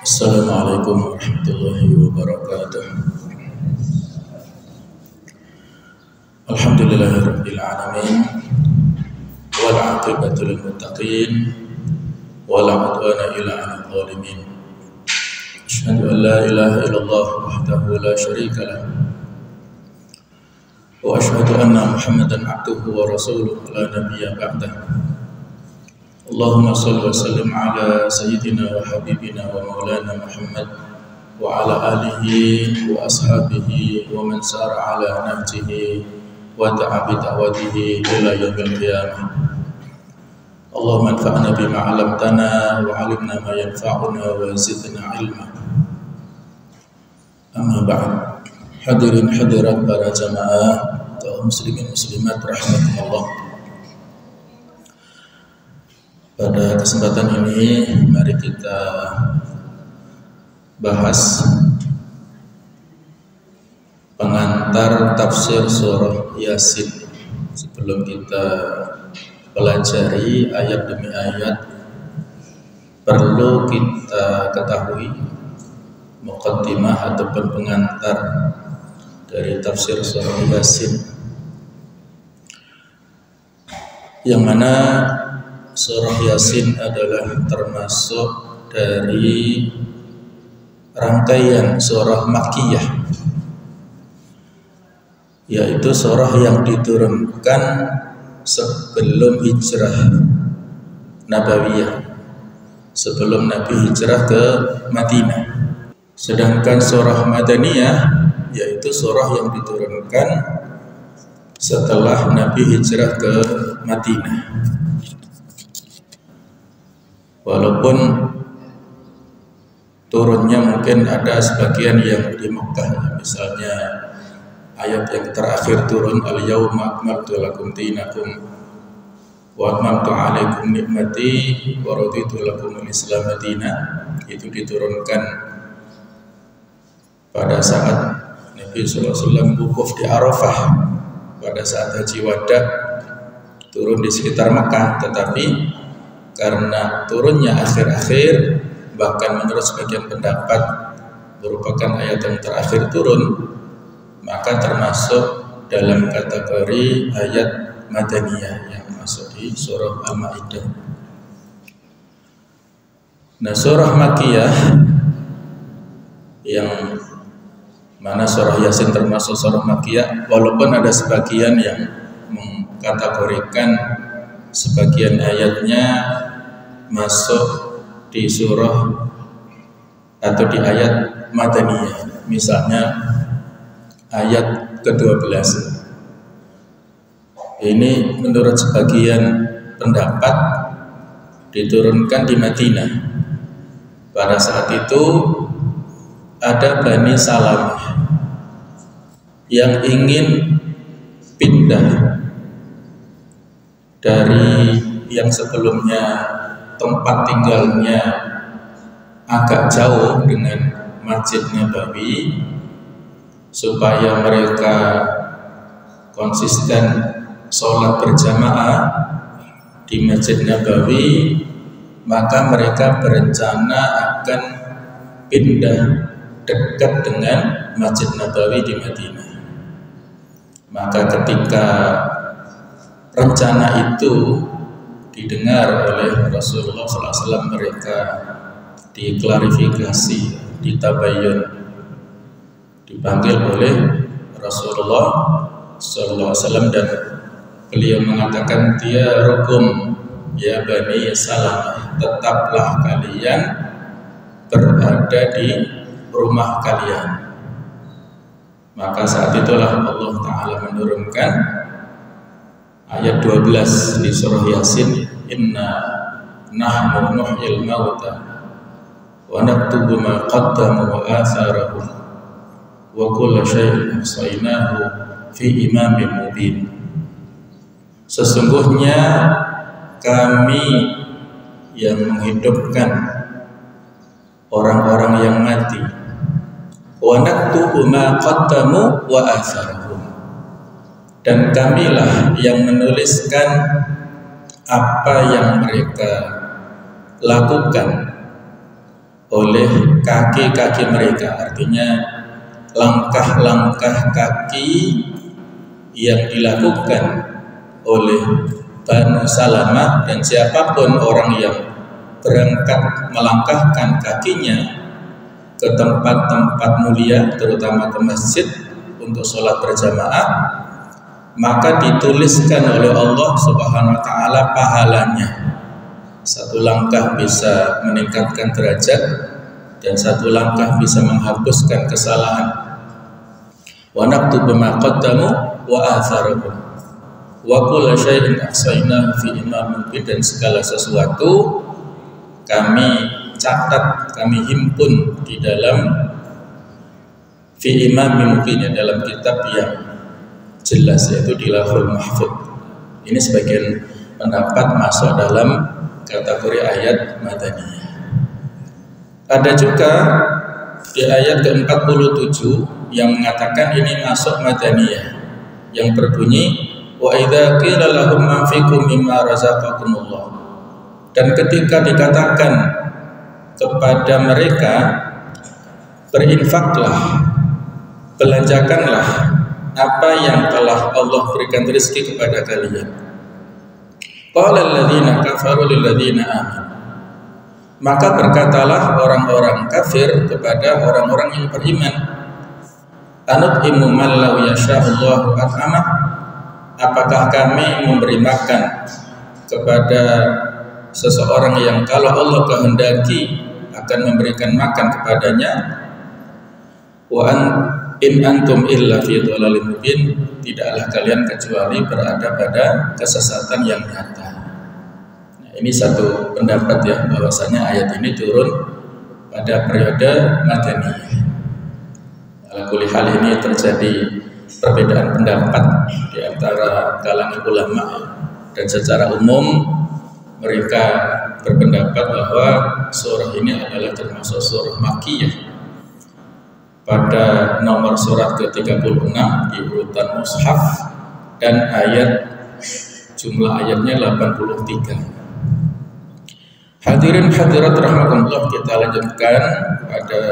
Assalamualaikum warahmatullahi wabarakatuh. Alhamdulillahirabbil alamin wal 'aqibatu lil muttaqin wala 'udwana illa 'alal zalimin. Asyhadu an la ilaha illallah wahdahu la syarika lah wa asyhadu anna Muhammadan 'abduhu wa rasuluhu la nabiyya ba'dahu. Allahumma salli wa sallim ala sayyidina wa habibina wa maulana Muhammad wa ala alihi wa ashabihi wa man sara ala nahjihi wa da'a bi da'watihi ila yaumil qiyamah. Allahumma anfa'na bima 'allamtana wa 'allimna ma yanfa'una wa zidna 'ilma. Amma ba'd. Hadirin hadirat para jamaah kaum muslimin muslimat rahimakumullah. Pada kesempatan ini mari kita bahas pengantar tafsir surah Yasin. Sebelum kita pelajari ayat demi ayat, perlu kita ketahui muqaddimah ataupun pengantar dari tafsir surah Yasin, yang mana surah Yasin adalah termasuk dari rangkaian surah Makkiyah, yaitu surah yang diturunkan sebelum hijrah Nabawiyah, sebelum Nabi hijrah ke Madinah. Sedangkan surah Madaniyah yaitu surah yang diturunkan setelah Nabi hijrah ke Madinah. Walaupun turunnya mungkin ada sebagian yang di Mekah, misalnya ayat yang terakhir turun al-yauma akmaltu lakum dinakum wa atmamtu alaikum nikmati wa raditu lakum al-islam dinan, itu diturunkan pada saat Nabi SAW wukuf di Arafah, pada saat haji wada, turun di sekitar Mekah. Tetapi karena turunnya akhir-akhir, bahkan menurut sebagian pendapat merupakan ayat yang terakhir turun, maka termasuk dalam kategori ayat Madaniyah yang masuk di surah Al-Maidah. Nah, surah Makkiyah yang mana surah Yasin termasuk surah Makkiyah, walaupun ada sebagian yang mengkategorikan sebagian ayatnya masuk di surah atau di ayat Madaniyah, misalnya ayat ke-12. Ini menurut sebagian pendapat diturunkan di Madinah. Pada saat itu ada Bani Salamah yang ingin pindah dari yang sebelumnya tempat tinggalnya agak jauh dengan Masjid Nabawi, supaya mereka konsisten sholat berjamaah di Masjid Nabawi, maka mereka berencana akan pindah dekat dengan Masjid Nabawi di Madinah. Maka ketika rencana itu didengar oleh Rasulullah SAW, mereka diklarifikasi, ditabayyun, dipanggil oleh Rasulullah SAW, dan beliau mengatakan, dia rukum ya Bani Salamah, tetaplah kalian berada di rumah kalian. Maka saat itulah Allah Ta'ala menurunkan ayat 12 di surah Yasin, inna nahnu nuhyil mauta wa naktubu ma qaddamu wa atharahum wa kulla syai'in ahsaynahu fi imamin mubin. Sesungguhnya kami yang menghidupkan orang-orang yang mati, wa naktubu ma qaddamu wa atharahum, dan kamilah yang menuliskan apa yang mereka lakukan oleh kaki-kaki mereka, artinya langkah-langkah kaki yang dilakukan oleh Banu Salamah dan siapapun orang yang berangkat melangkahkan kakinya ke tempat-tempat mulia, terutama ke masjid untuk sholat berjamaah, maka dituliskan oleh Allah Subhanahu wa ta'ala pahalanya. Satu langkah bisa meningkatkan derajat dan satu langkah bisa menghapuskan kesalahan. Wa naktubu ma qaddamu wa atharahum wa kullu syai'in ahsaynahu fi imamin mubin, dan segala sesuatu kami catat, kami himpun di dalam fi imamin mubin, dalam kitab yang jelas, yaitu di Lauhul Mahfuz. Ini sebagian pendapat masuk dalam kategori ayat Madaniyah. Ada juga di ayat ke-47 yang mengatakan ini masuk Madaniyah, yang berbunyi wa idza qila lahum anfiqu mimma razaqakumullah, dan ketika dikatakan kepada mereka berinfaklah, belanjakanlah apa yang telah Allah berikan rezeki kepada kalian. Qala alladziina kafaru lil ladziina aamanu, maka berkatalah orang-orang kafir kepada orang-orang yang beriman, anut'imu man law yasha'ullahu at'amah, apakah kami memberi makan kepada seseorang yang kalau Allah kehendaki akan memberikan makan kepadanya. Wa in antum illa fi dhalalin mubin, tidaklah kalian kecuali berada pada kesesatan yang nyata. Nah, ini satu pendapat ya, bahwasanya ayat ini turun pada periode Madaniyah. Ala kulli hal ini terjadi perbedaan pendapat di antara kalangan ulama, dan secara umum mereka berpendapat bahwa surah ini adalah termasuk surah Makkiyah pada nomor surat ke-36 di urutan mushaf, dan jumlah ayatnya 83. Hadirin hadirat rahimakumullah, kita lanjutkan pada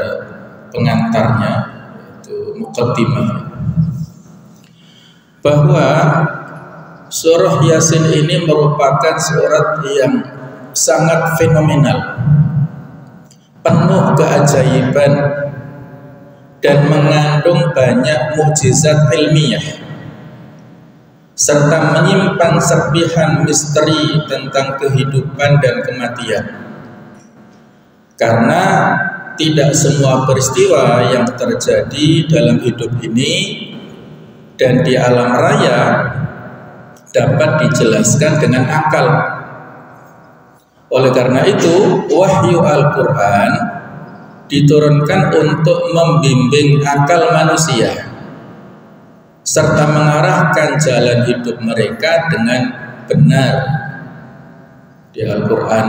pengantarnya, yaitu muqaddimah, bahwa surah Yasin ini merupakan surat yang sangat fenomenal, penuh keajaiban dan mengandung banyak mukjizat ilmiah, serta menyimpan serpihan misteri tentang kehidupan dan kematian. Karena tidak semua peristiwa yang terjadi dalam hidup ini dan di alam raya dapat dijelaskan dengan akal. Oleh karena itu, wahyu Al-Quran diturunkan untuk membimbing akal manusia serta mengarahkan jalan hidup mereka dengan benar. Di Al-Quran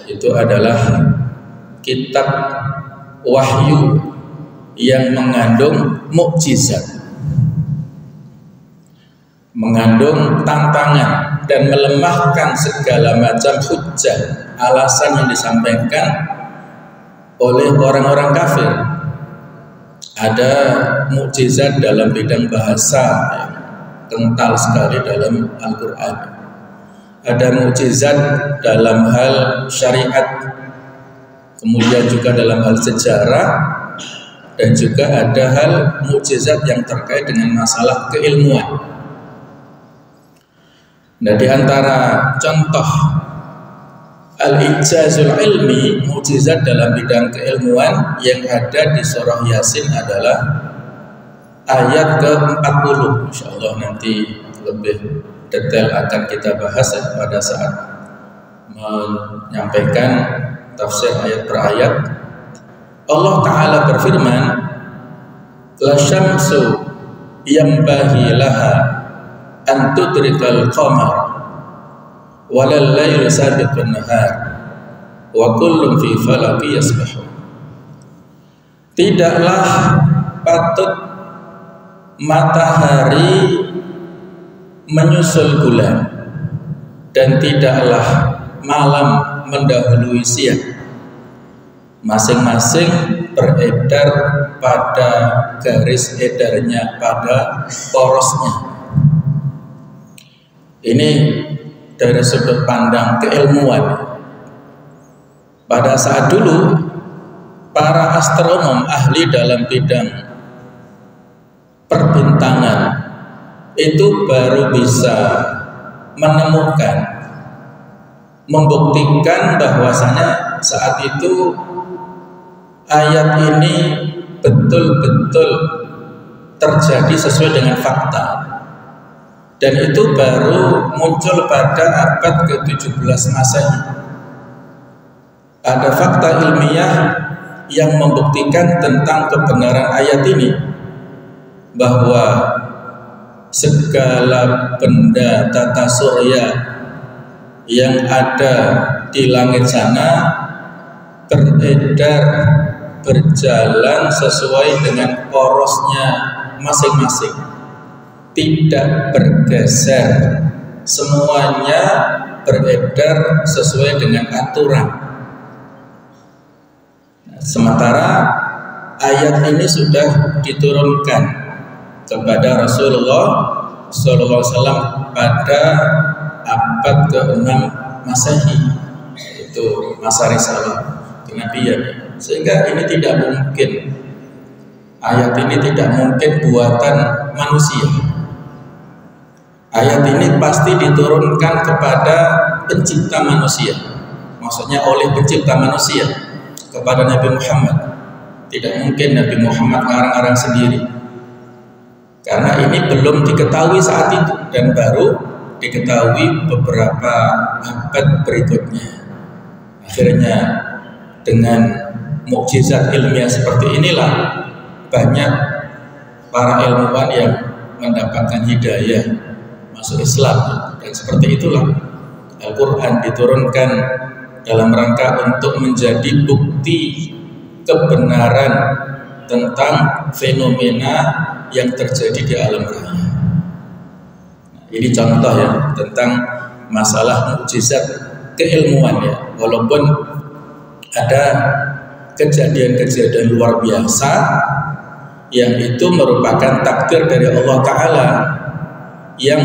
itu adalah kitab wahyu yang mengandung mukjizat, mengandung tantangan dan melemahkan segala macam hujjah, alasan yang disampaikan oleh orang-orang kafir. Ada mukjizat dalam bidang bahasa yang kental sekali dalam Al-Quran. Ada mukjizat dalam hal syariat, kemudian juga dalam hal sejarah, dan juga ada hal mukjizat yang terkait dengan masalah keilmuan. Nah, di antara contoh al-ijazul ilmi, mukjizat dalam bidang keilmuan yang ada di surah Yasin adalah ayat ke-40. Insyaallah nanti lebih detail akan kita bahas pada saat menyampaikan tafsir ayat per ayat. Allah Ta'ala berfirman, la syamsu yanbaghi laha an tudrikal qamar walal lailu sabiqun nahar wa kullun fi falaki yasbahun. Tidaklah patut matahari menyusul bulan, dan tidaklah malam mendahului siang, masing-masing beredar pada garis edarnya, pada porosnya. Ini dari sudut pandang keilmuan. Pada saat dulu, para astronom ahli dalam bidang perbintangan itu baru bisa menemukan, membuktikan bahwasanya saat itu ayat ini betul-betul terjadi sesuai dengan fakta, dan itu baru muncul pada abad ke-17 Masehi. Ada fakta ilmiah yang membuktikan tentang kebenaran ayat ini, bahwa segala benda tata surya yang ada di langit sana beredar, berjalan sesuai dengan porosnya masing-masing, tidak bergeser, semuanya beredar sesuai dengan aturan. Sementara ayat ini sudah diturunkan kepada Rasulullah SAW pada abad ke-6 Masehi, itu masa risalah kenabian. Sehingga ini tidak mungkin, ayat ini tidak mungkin buatan manusia. Ayat ini pasti diturunkan kepada pencipta manusia, maksudnya oleh pencipta manusia kepada Nabi Muhammad. Tidak mungkin Nabi Muhammad ngarang-ngarang sendiri, karena ini belum diketahui saat itu dan baru diketahui beberapa abad berikutnya. Akhirnya dengan mukjizat ilmiah seperti inilah banyak para ilmuwan yang mendapatkan hidayah masuk Islam, dan seperti itulah Al-Quran diturunkan dalam rangka untuk menjadi bukti kebenaran tentang fenomena yang terjadi di alam raya. Ini contoh ya tentang masalah mukjizat keilmuan ya. Walaupun ada kejadian-kejadian luar biasa yang itu merupakan takdir dari Allah Ta'ala, yang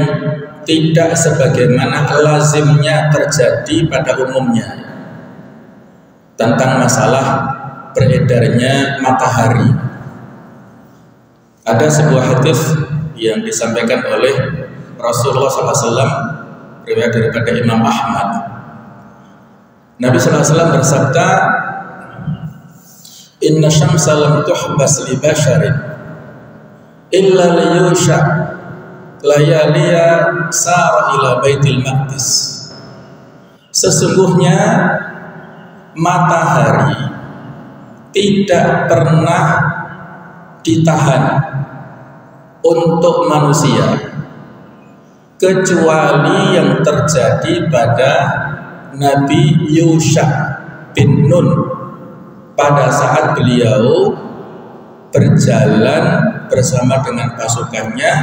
tidak sebagaimana lazimnya terjadi pada umumnya. Tentang masalah beredarnya matahari, ada sebuah hadis yang disampaikan oleh Rasulullah SAW, riwayat daripada Imam Ahmad. Nabi SAW bersabda, "Inna syamsa lam tuhbas li basharin illa liyusha layaliya sara ila baitil maqdis." Sesungguhnya matahari tidak pernah ditahan untuk manusia kecuali yang terjadi pada Nabi Yusha bin Nun pada saat beliau berjalan bersama dengan pasukannya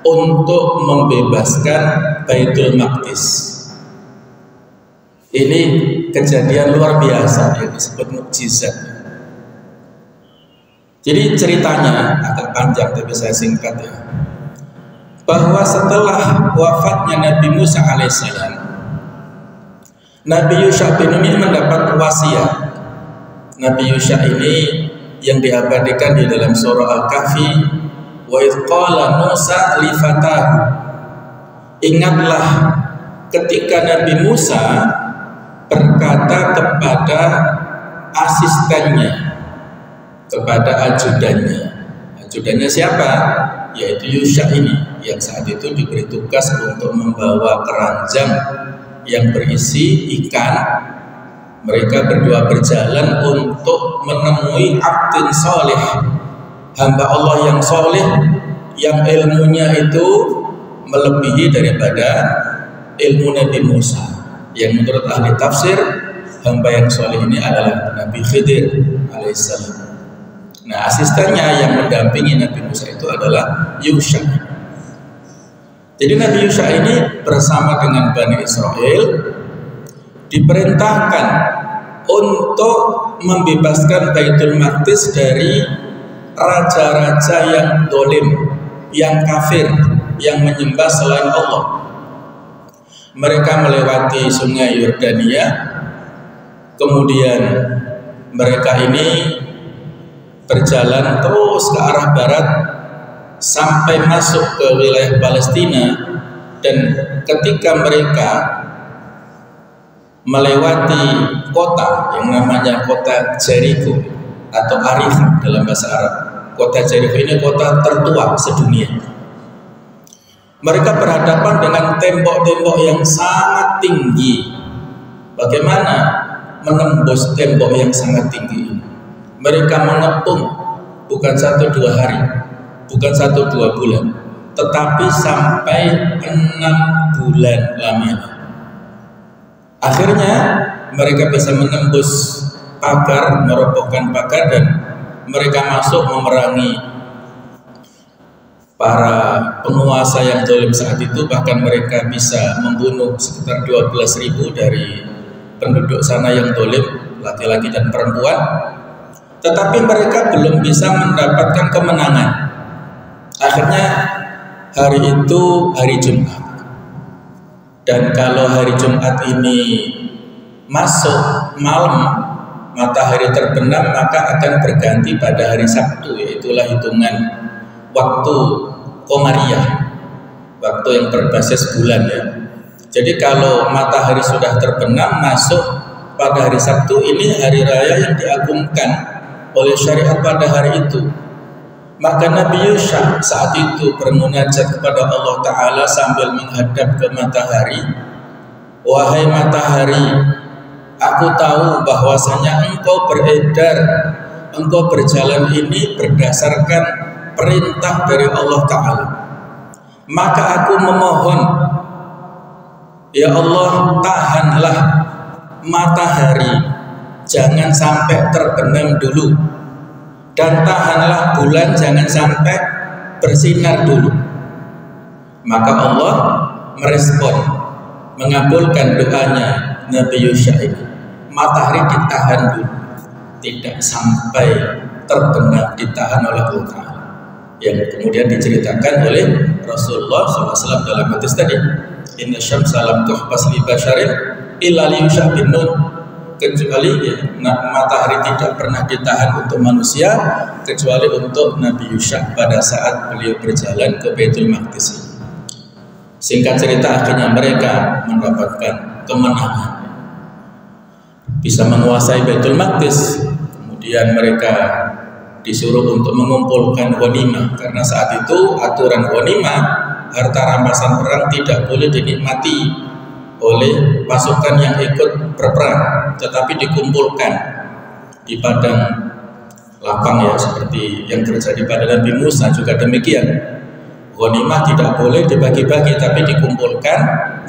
untuk membebaskan Baitul Maqdis. Ini kejadian luar biasa yang disebut mukjizat. Jadi ceritanya agak panjang tapi saya singkat ya. Bahwa setelah wafatnya Nabi Musa alaihissalam, Nabi Yusha bin Nun mendapat wasiat. Nabi Yusha ini yang diabadikan di dalam surah Al-Kahfi, wa idh qala Musa li fatahu. Ingatlah ketika Nabi Musa berkata kepada asistennya, kepada ajudannya. Ajudannya siapa? Yaitu Yusha ini, yang saat itu diberi tugas untuk membawa keranjang yang berisi ikan. Mereka berdua berjalan untuk menemui abdin soleh, hamba Allah yang soleh, yang ilmunya itu melebihi daripada ilmu Nabi Musa. Yang menurut ahli tafsir, hamba yang soleh ini adalah Nabi Khidir alaihissalam. Nah, asistennya yang mendampingi Nabi Musa itu adalah Yusha. Jadi Nabi Yusha ini bersama dengan Bani Israel diperintahkan untuk membebaskan Baitul Maqdis dari raja-raja yang dolim, yang kafir, yang menyembah selain Allah. Mereka melewati sungai Yordania, kemudian mereka ini berjalan terus ke arah barat sampai masuk ke wilayah Palestina. Dan ketika mereka melewati kota yang namanya kota Jericho atau Arifah dalam bahasa Arab, kota Jericho ini kota tertua sedunia. Mereka berhadapan dengan tembok-tembok yang sangat tinggi. Bagaimana menembus tembok yang sangat tinggi ini? Mereka mengepung bukan 1-2 hari, bukan 1-2 bulan, tetapi sampai 6 bulan lamanya. Akhirnya mereka bisa menembus pagar, merobohkan pagar, dan mereka masuk memerangi para penguasa yang zalim saat itu. Bahkan mereka bisa membunuh sekitar 12.000 dari penduduk sana yang zalim, laki-laki dan perempuan. Tetapi mereka belum bisa mendapatkan kemenangan. Akhirnya hari itu hari Jumat. Dan kalau hari Jumat ini masuk malam, matahari terbenam, maka akan berganti pada hari Sabtu, yaitulah hitungan waktu Komariah, waktu yang berbasis bulan ya. Jadi kalau matahari sudah terbenam masuk pada hari Sabtu, ini hari raya yang diagungkan oleh syariat pada hari itu. Maka Nabi Yusha saat itu bermunajat kepada Allah Ta'ala sambil menghadap ke matahari. Wahai matahari, aku tahu bahwasanya engkau beredar, engkau berjalan ini berdasarkan perintah dari Allah Ta'ala. Maka aku memohon, ya Allah, tahanlah matahari, jangan sampai terbenam dulu, dan tahanlah bulan, jangan sampai bersinar dulu. Maka Allah merespon, mengabulkan doanya Nabi Yusha ini. Matahari ditahan dulu, tidak sampai terbenam, ditahan oleh Allah Ta'ala. Yang kemudian diceritakan oleh Rasulullah SAW dalam hadis tadi, inna syamsa lam tuhbas li basharin illa li Yusha bin Nun, kecuali ya, matahari tidak pernah ditahan untuk manusia kecuali untuk Nabi Yusha pada saat beliau berjalan ke Baitul Maqdis. Singkat cerita, akhirnya mereka mendapatkan kemenangan, bisa menguasai Baitul Maqdis. Kemudian mereka disuruh untuk mengumpulkan ghanimah, karena saat itu aturan ghanimah, harta rampasan perang, tidak boleh dinikmati oleh pasukan yang ikut berperang, tetapi dikumpulkan di padang lapang ya, seperti yang terjadi pada Nabi Musa juga demikian. Ghanimah tidak boleh dibagi-bagi, tapi dikumpulkan.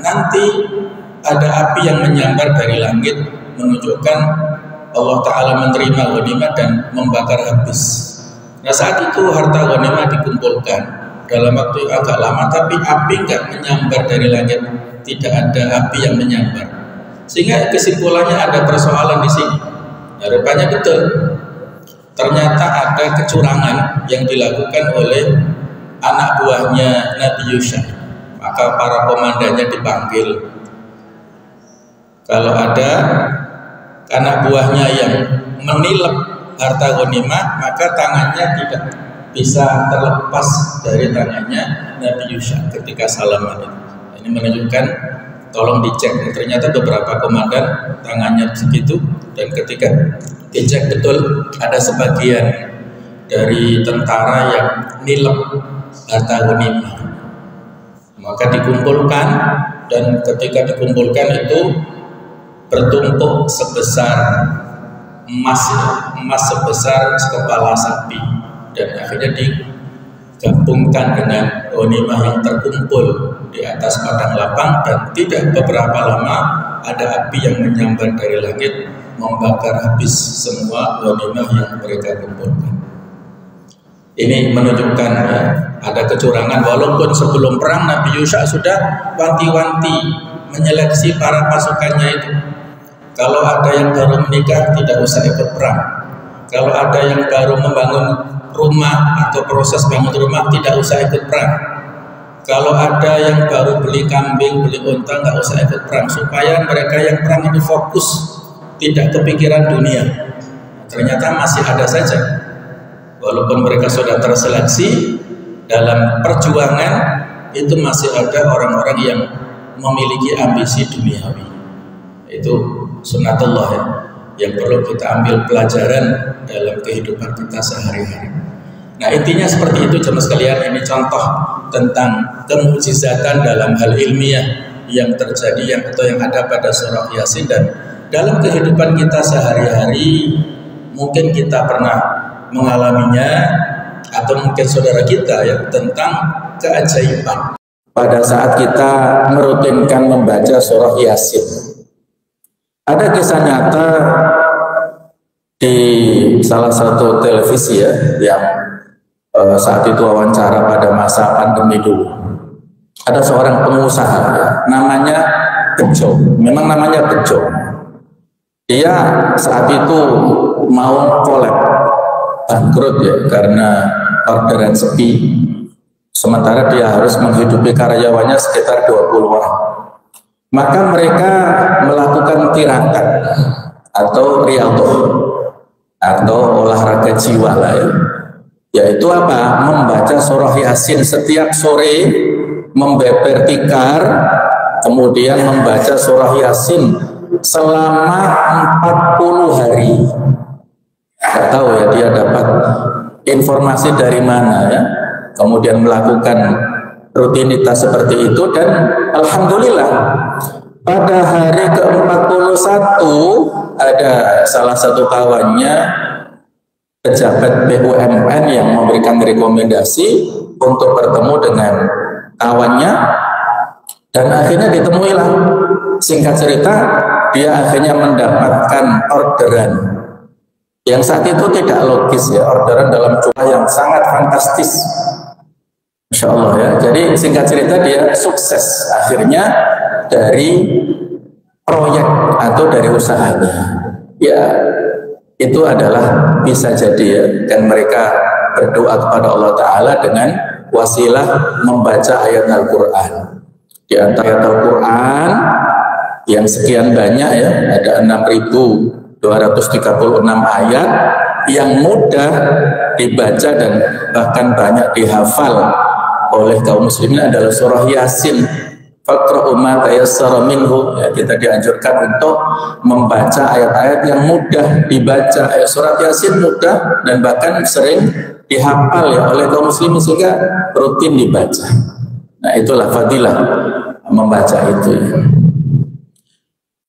Nanti ada api yang menyambar dari langit, menunjukkan Allah Ta'ala menerima ghanimah dan membakar habis. Nah saat itu harta ghanimah dikumpulkan dalam waktu yang agak lama, tapi api nggak menyambar dari langit, tidak ada api yang menyambar. Sehingga kesimpulannya ada persoalan di sini. Nah, rupanya betul, ternyata ada kecurangan yang dilakukan oleh anak buahnya Nabi Yusha. Maka para komandannya dipanggil. Kalau ada anak buahnya yang menilep harta ghanimah, maka tangannya tidak bisa terlepas dari tangannya Nabi Yusha ketika salaman itu. Ini menunjukkan, tolong dicek. Ternyata beberapa komandan tangannya segitu, dan ketika dicek betul ada sebagian dari tentara yang nilep harta ghanimah. Maka dikumpulkan, dan ketika dikumpulkan itu bertumpuk sebesar emas sebesar kepala sapi, dan akhirnya digabungkan dengan ghanimah yang terkumpul di atas padang lapang, dan tidak beberapa lama ada api yang menyambar dari langit membakar habis semua ghanimah yang mereka kumpulkan. Ini menunjukkan ya, ada kecurangan, walaupun sebelum perang Nabi Yusha sudah wanti-wanti menyeleksi para pasukannya itu. Kalau ada yang baru menikah tidak usah ikut perang. Kalau ada yang baru membangun rumah atau proses bangun rumah tidak usah ikut perang. Kalau ada yang baru beli kambing, beli unta nggak usah ikut perang, supaya mereka yang perang itu fokus, tidak kepikiran dunia. Ternyata masih ada saja, walaupun mereka sudah terseleksi dalam perjuangan, itu masih ada orang-orang yang memiliki ambisi duniawi. Itu sunatullah ya, yang perlu kita ambil pelajaran dalam kehidupan kita sehari-hari. Nah, intinya seperti itu jemaah sekalian. Ini contoh tentang kemukjizatan dalam hal ilmiah yang terjadi atau yang ada pada surah Yasin, dan dalam kehidupan kita sehari-hari mungkin kita pernah mengalaminya, atau mungkin saudara kita ya, tentang keajaiban pada saat kita merutinkan membaca surah Yasin. Ada kisah nyata di salah satu televisi ya, yang saat itu wawancara pada masa pandemi dulu. Ada seorang pengusaha ya, namanya Bejo, memang namanya Bejo. Dia saat itu mau collab, bangkrut ya, karena orderan sepi. Sementara dia harus menghidupi karyawannya sekitar 20 orang. Maka mereka melakukan tirakat atau riyadhah atau olahraga jiwa lah ya. Yaitu apa? Membaca surah Yasin setiap sore, membeber tikar, kemudian membaca surah Yasin selama 40 hari. Nggak tahu ya dia dapat informasi dari mana ya. Kemudian melakukan rutinitas seperti itu, dan alhamdulillah pada hari ke-41 ada salah satu kawannya pejabat BUMN yang memberikan rekomendasi untuk bertemu dengan kawannya, dan akhirnya ditemuilah. Singkat cerita, dia akhirnya mendapatkan orderan yang saat itu tidak logis ya, orderan dalam jumlah yang sangat fantastis. Insya Allah ya. Jadi singkat cerita dia sukses akhirnya dari proyek atau dari usahanya. Ya itu adalah bisa jadi ya, dan mereka berdoa kepada Allah Ta'ala dengan wasilah membaca ayat Al-Quran. Di antara ayat Al-Quran yang sekian banyak ya, ada 6.236 ayat yang mudah dibaca dan bahkan banyak dihafal oleh kaum muslimin adalah surah Yasin. Faqra'u ma tayassara minhu. Ya, kita dianjurkan untuk membaca ayat-ayat yang mudah dibaca. Surat Yasin mudah dan bahkan sering dihafal ya oleh kaum muslimin sehingga rutin dibaca. Nah, itulah fadilah membaca itu ya.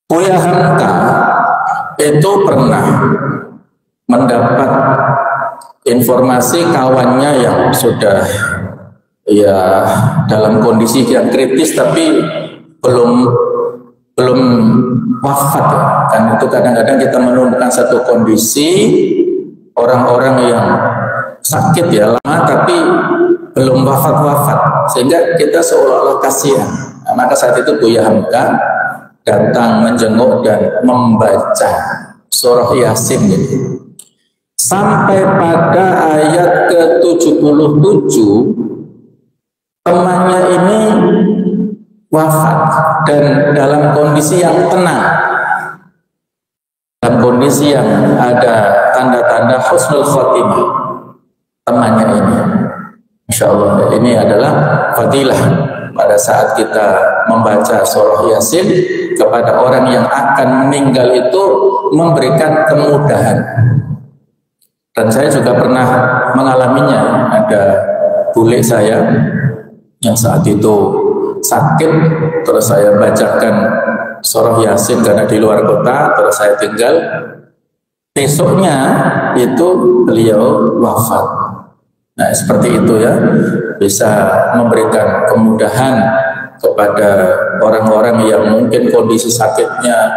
Buya Hamka itu pernah mendapat informasi kawannya yang sudah ya dalam kondisi yang kritis tapi belum wafat ya. Kan itu kadang-kadang kita menemukan satu kondisi orang-orang yang sakit ya lama tapi belum wafat sehingga kita seolah-olah kasihan. Nah, maka saat itu Buya Hamka datang menjenguk dan membaca surah Yasin ini sampai pada ayat ke-77. Temannya ini wafat dan dalam kondisi yang tenang, dalam kondisi yang ada tanda-tanda husnul khotimah. Temannya ini, insya Allah ini adalah fadilah pada saat kita membaca surah Yasin kepada orang yang akan meninggal itu memberikan kemudahan. Dan saya juga pernah mengalaminya. Ada bule saya yang saat itu sakit, terus saya bacakan surah Yasin karena di luar kota, terus saya tinggal. Besoknya itu beliau wafat. Nah seperti itu ya, bisa memberikan kemudahan kepada orang-orang yang mungkin kondisi sakitnya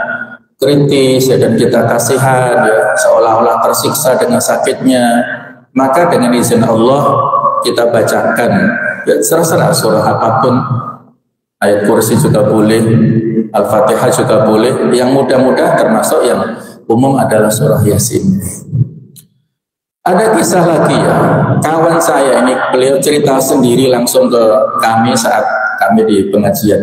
kritis ya, dan kita kasihan ya, seolah-olah tersiksa dengan sakitnya. Maka dengan izin Allah kita bacakan ya, serah-serah surah apapun, ayat kursi juga boleh, Al-Fatihah juga boleh. Yang mudah-mudah termasuk yang umum adalah surah Yasin. Ada kisah lagi ya, kawan saya ini, beliau cerita sendiri langsung ke kami saat kami di pengajian.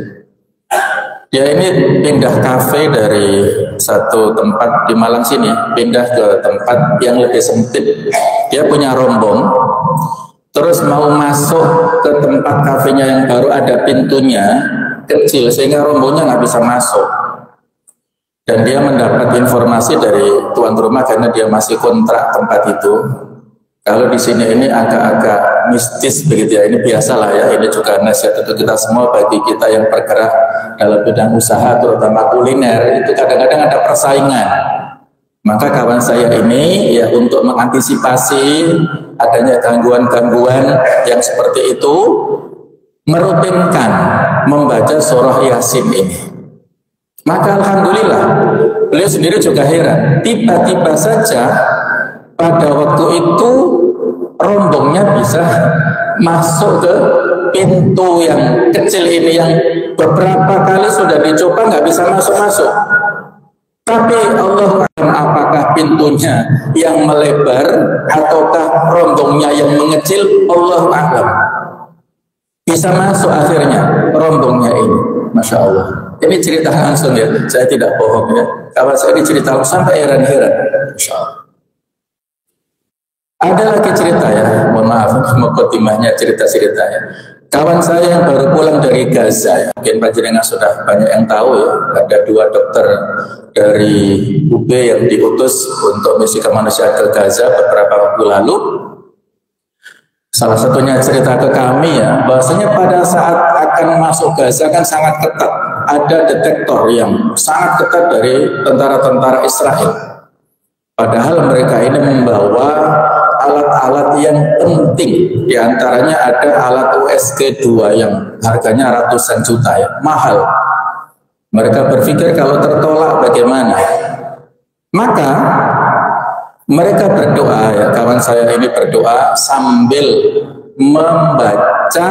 Dia ini pindah kafe dari satu tempat di Malang sini, pindah ke tempat yang lebih sempit. Dia punya rombong, terus mau masuk ke tempat kafenya yang baru ada pintunya kecil sehingga rombongnya nggak bisa masuk. Dan dia mendapat informasi dari tuan rumah karena dia masih kontrak tempat itu. Kalau di sini ini agak-agak mistis begitu ya. Ini biasalah ya. Ini juga nasihat untuk kita semua, bagi kita yang bergerak dalam bidang usaha terutama kuliner, itu kadang-kadang ada persaingan. Maka kawan saya ini ya untuk mengantisipasi adanya gangguan-gangguan yang seperti itu, merutinkan membaca surah Yasin ini. Maka alhamdulillah beliau sendiri juga heran, tiba-tiba saja pada waktu itu rombongnya bisa masuk ke pintu yang kecil ini yang beberapa kali sudah dicoba nggak bisa masuk-masuk. Tapi Allah alam, apakah pintunya yang melebar ataukah rombongnya yang mengecil, Allah alam. Bisa masuk akhirnya rombongnya ini, Masya Allah. Ini cerita langsung ya, saya tidak bohong ya. Kawan saya ini cerita sampai heran-heran, Masya Allah. Ada lagi cerita ya, mohon maaf, mukadimahnya cerita-cerita ya. Kawan saya yang baru pulang dari Gaza, ya, mungkin panjenengan sudah banyak yang tahu ya, ada 2 dokter dari UB yang diutus untuk misi kemanusiaan ke Gaza beberapa waktu lalu. Salah satunya cerita ke kami ya, bahwasanya pada saat akan masuk Gaza kan sangat ketat. Ada detektor yang sangat ketat dari tentara-tentara Israel. Padahal mereka ini membawa alat-alat yang penting. Di antaranya ada alat USG-2 yang harganya ratusan juta ya, mahal. Mereka berpikir kalau tertolak bagaimana. Maka mereka berdoa ya, kawan saya ini berdoa sambil membaca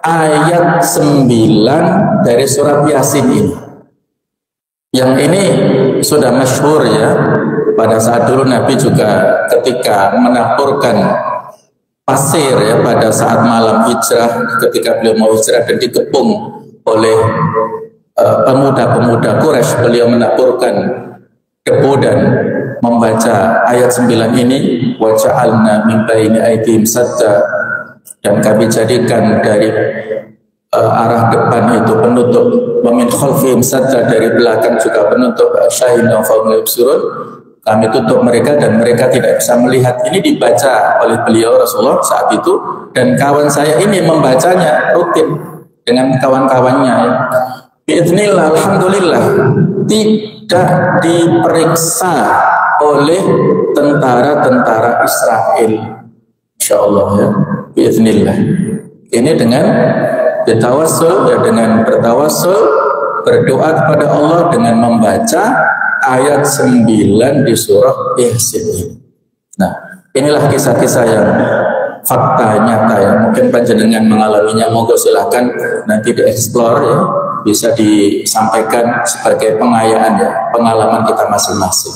ayat 9 dari surat Yasin ini. Yang ini sudah masyhur ya. Pada saat dulu Nabi juga ketika menaburkan pasir ya pada saat malam hijrah, ketika beliau mau hijrah dan dikepung oleh pemuda-pemuda Quraisy, beliau menaburkan debu dan membaca ayat 9 ini, wa ja'alna min baini aydihim sadda, dan kami jadikan dari arah depan itu penutup, wa min khalfihim sadda, dari belakang juga penutup, syahidan fa hum la yubsirun, kami tutup mereka dan mereka tidak bisa melihat. Ini dibaca oleh beliau Rasulullah saat itu, dan kawan saya ini membacanya rutin dengan kawan-kawannya ya. Biiznillah, alhamdulillah, tidak diperiksa oleh tentara-tentara Israel, insyaallah ya, biiznillah. Ini dengan bertawassul ya, dengan bertawassul berdoa kepada Allah dengan membaca ayat 9 di surah Yasin. Nah, inilah kisah-kisah yang fakta nyata ya. Mungkin panjenengan mengalaminya, monggo silahkan nanti dieksplor ya, bisa disampaikan sebagai pengayaan ya, pengalaman kita masing-masing.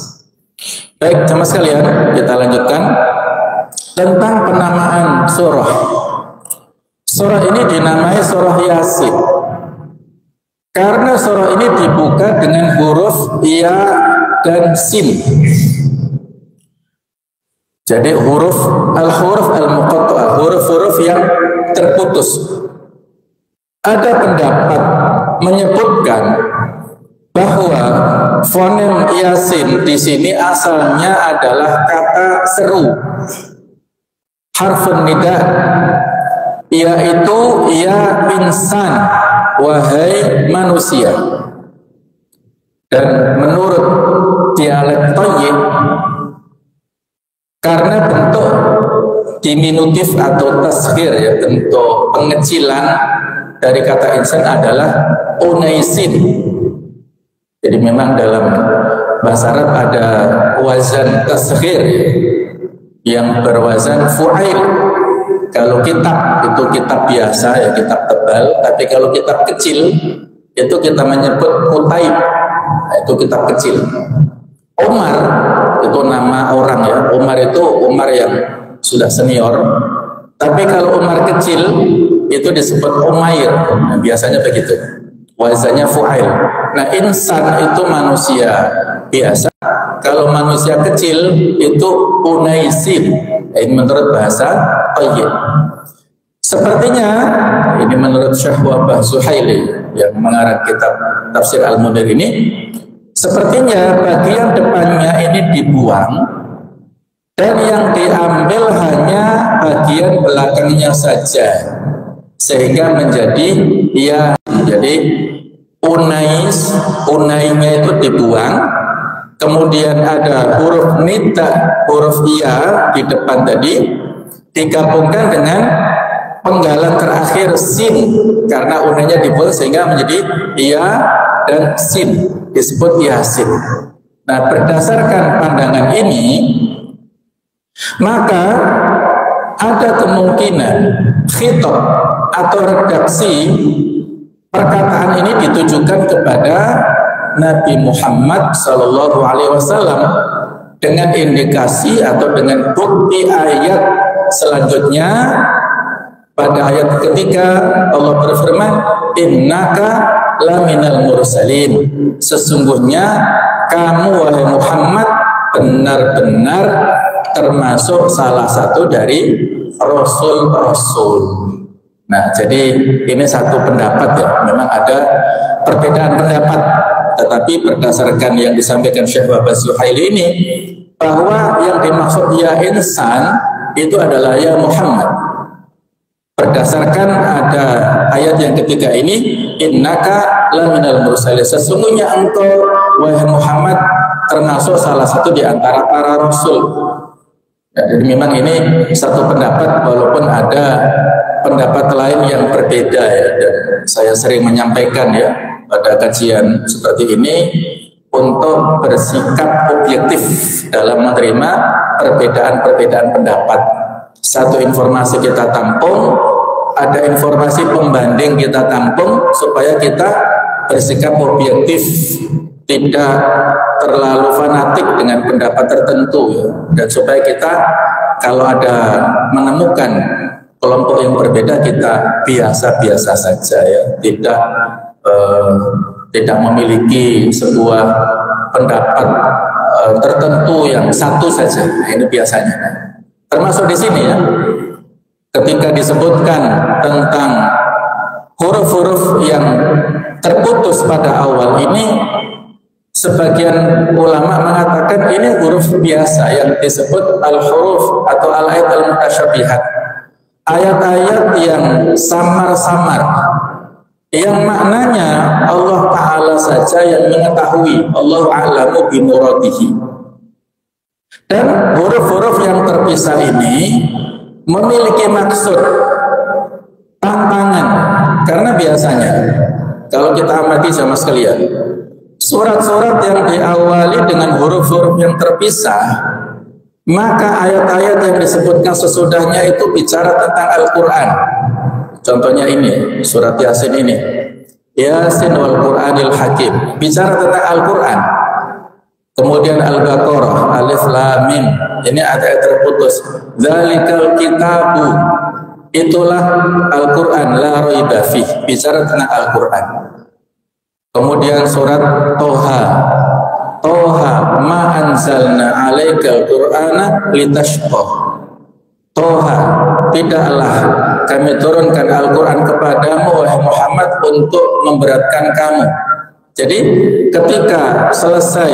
Baik, jemaah sekalian, kita lanjutkan tentang penamaan surah. Surah ini dinamai surah Yasin karena surah ini dibuka dengan huruf ya dan sin. Jadi huruf al-muqatta'ah, huruf-huruf yang terputus. Ada pendapat menyebutkan bahwa fonem Yasin di sini asalnya adalah kata seru, harfun nida, yaitu ya insan, wahai manusia. Dan menurut dialek Thayyib, karena bentuk diminutif atau tasghir ya, bentuk pengecilan dari kata insan adalah unaisin. Jadi memang dalam bahasa Arab ada wazan tasghir yang berwazan fu'ail. Kalau kitab itu kitab biasa ya, kitab tebal, tapi kalau kitab kecil itu kita menyebut Qutaib, itu kitab kecil. Umar itu nama orang ya. Umar itu Umar yang sudah senior. Tapi kalau Umar kecil itu disebut Umair. Nah, biasanya begitu. Wazannya fu'ail. Nah, insan itu manusia biasa. Kalau manusia kecil itu unaisin. Ini menurut bahasa Qayyim. Sepertinya ini menurut Syekh Wahbah Zuhaili yang mengarang kitab Tafsir Al-Munir ini, sepertinya bagian depannya ini dibuang dan yang diambil hanya bagian belakangnya saja, sehingga menjadi ya, jadi unainya itu dibuang, kemudian ada huruf nita, huruf iya di depan tadi digabungkan dengan penggalan terakhir sin, karena unainya dibuang sehingga menjadi iya dan sin, disebut yasin. Nah, berdasarkan pandangan ini, maka ada kemungkinan khitab atau redaksi perkataan ini ditujukan kepada Nabi Muhammad SAW dengan indikasi atau dengan bukti ayat selanjutnya. Pada ayat ketiga Allah berfirman, innaka laminal mursalin, sesungguhnya kamu wahai Muhammad benar-benar termasuk salah satu dari rasul-rasul. Nah, jadi ini satu pendapat ya, memang ada perbedaan pendapat, tetapi berdasarkan yang disampaikan Syekh Wahbah Zuhaili ini, bahwa yang dimaksud ya insan itu adalah ya Muhammad. Berdasarkan ada ayat yang ketiga ini, innaka laminal mursalin, sesungguhnya engkau wahai Muhammad termasuk salah satu di antara para rasul. Ya, jadi memang ini satu pendapat, walaupun ada pendapat lain yang berbeda ya, dan saya sering menyampaikan ya pada kajian seperti ini untuk bersikap objektif dalam menerima perbedaan-perbedaan pendapat. Satu informasi kita tampung, ada informasi pembanding kita tampung, supaya kita bersikap objektif, tidak terlalu fanatik dengan pendapat tertentu ya. Dan supaya kita kalau ada menemukan kelompok yang berbeda, kita biasa-biasa saja ya, tidak memiliki sebuah pendapat tertentu yang satu saja. Nah, ini biasanya. Termasuk di sini ya, ketika disebutkan tentang huruf-huruf yang terputus pada awal ini, sebagian ulama mengatakan ini huruf biasa yang disebut al-huruf atau al-ayat al-mutasyabihat, ayat-ayat yang samar-samar, yang maknanya Allah Ta'ala saja yang mengetahui, Allah a'lamu bimuradihi. Dan huruf-huruf yang terpisah ini memiliki maksud tantangan, karena biasanya kalau kita amati sama sekalian, surat-surat yang diawali dengan huruf-huruf yang terpisah, maka ayat-ayat yang disebutkan sesudahnya itu bicara tentang Al-Quran. Contohnya ini, surat Yasin ini, Yasin wal Quranil Hakim, bicara tentang Al-Quran. Kemudian Al-Baqarah, Alif Lam Mim, ini ayat terputus. Dzalikal kitabu, itulah Al-Quran, la raiba fih, bicara tentang Al-Quran. Kemudian surat Toha, Toha ma anzalna alaikal Qur'ana litashqa. Toha, tidaklah kami turunkan Al-Quran kepadamu wahai Muhammad untuk memberatkan kamu. Jadi ketika selesai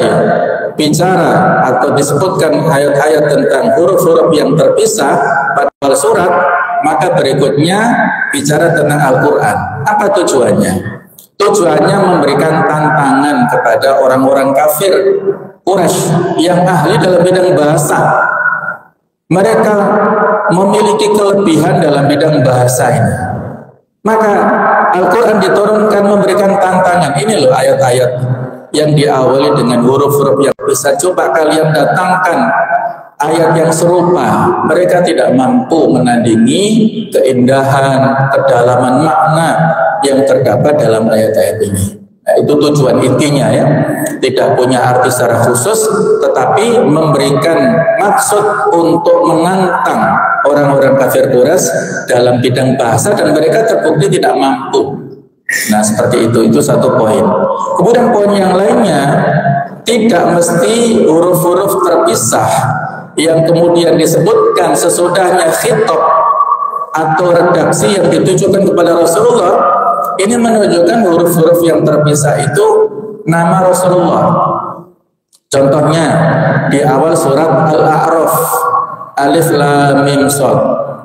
bicara atau disebutkan ayat-ayat tentang huruf-huruf yang terpisah pada awal surat, maka berikutnya bicara tentang Al-Quran. Apa tujuannya? Tujuannya memberikan tantangan kepada orang-orang kafir Quraisy yang ahli dalam bidang bahasa. Mereka memiliki kelebihan dalam bidang bahasa ini. Maka Al-Quran diturunkan memberikan tantangan. Ini loh ayat-ayat yang diawali dengan huruf-huruf yang bisa. Coba kalian datangkan ayat yang serupa. Mereka tidak mampu menandingi keindahan, kedalaman makna yang terdapat dalam ayat-ayat ini. Nah, itu tujuan intinya ya, tidak punya arti secara khusus, tetapi memberikan maksud untuk menantang orang-orang kafir Quraisy dalam bidang bahasa dan mereka terbukti tidak mampu. Nah seperti itu satu poin. Kemudian poin yang lainnya, tidak mesti huruf-huruf terpisah yang kemudian disebutkan sesudahnya khitab atau redaksi yang ditujukan kepada Rasulullah. Ini menunjukkan huruf-huruf yang terpisah itu nama Rasulullah. Contohnya di awal surat Al-A'raf, Alif Lam Mim Shad,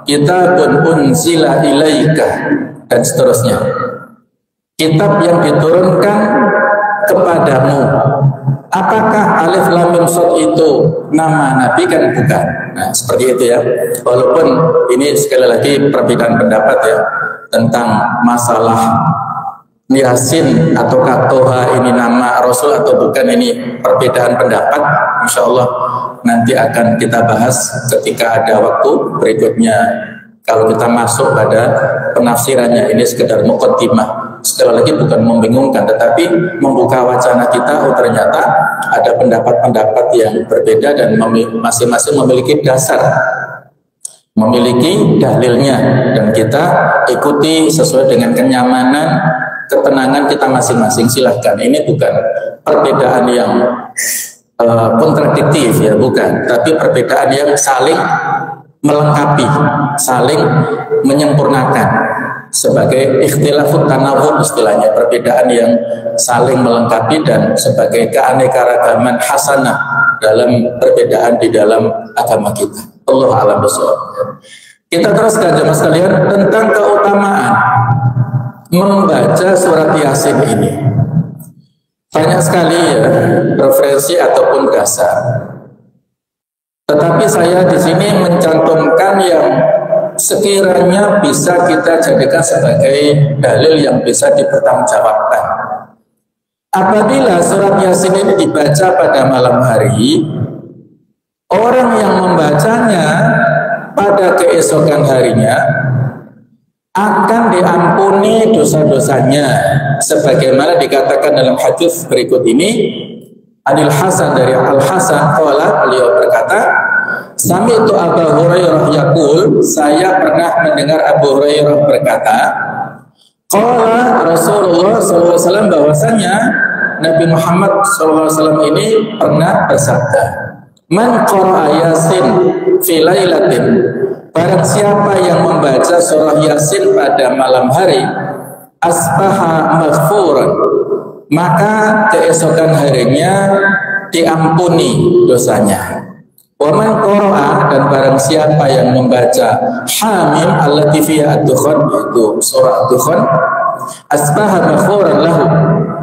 Kitabun unzila ilaika, dan seterusnya. Kitab yang diturunkan kepadamu. Apakah Alif Lam Mim Shad itu nama Nabi? Kan bukan. Nah seperti itu ya. Walaupun ini sekali lagi perbedaan pendapat ya tentang masalah Yasin atau Toha ini nama Rasul atau bukan, ini perbedaan pendapat. Insya Allah nanti akan kita bahas ketika ada waktu berikutnya. Kalau kita masuk pada penafsirannya, ini sekedar muqaddimah. Sekali lagi bukan membingungkan, tetapi membuka wacana kita. Oh ternyata ada pendapat-pendapat yang berbeda dan masing-masing memiliki dasar, memiliki dalilnya, dan kita ikuti sesuai dengan kenyamanan, ketenangan kita masing-masing. Silahkan, ini bukan perbedaan yang kontradiktif ya, bukan, tapi perbedaan yang saling melengkapi, saling menyempurnakan, sebagai ikhtilafut tanawwu istilahnya, perbedaan yang saling melengkapi dan sebagai keanekaragaman hasanah dalam perbedaan di dalam agama kita. Allah a'lam bishawab. Kita teruskan jemaah sekalian tentang keutamaan membaca surat Yasin ini. Banyak sekali ya referensi ataupun dasar. Tetapi saya di sini mencantumkan yang sekiranya bisa kita jadikan sebagai dalil yang bisa dipertanggungjawabkan. Apabila surat Yasin ini dibaca pada malam hari, orang yang membacanya pada keesokan harinya akan diampuni dosa-dosanya, sebagaimana dikatakan dalam hadis berikut ini. Anil Hasan, dari Al Hasan qala, beliau berkata, sami'tu Abu Hurairah yaqul, saya pernah mendengar Abu Hurairah berkata, qala Rasulullah SAW, bahwasanya Nabi Muhammad SAW ini pernah bersabda, man qara'a Yasin fi lailatin, barang siapa yang membaca surah Yasin pada malam hari, asbaha maghfuran, maka keesokan harinya diampuni dosanya. Wa man qara'a, dan barang siapa yang membaca Hamim allati fiha ad-dukhan, itu surah ad-dukhan, asbaha maghfuran lahu,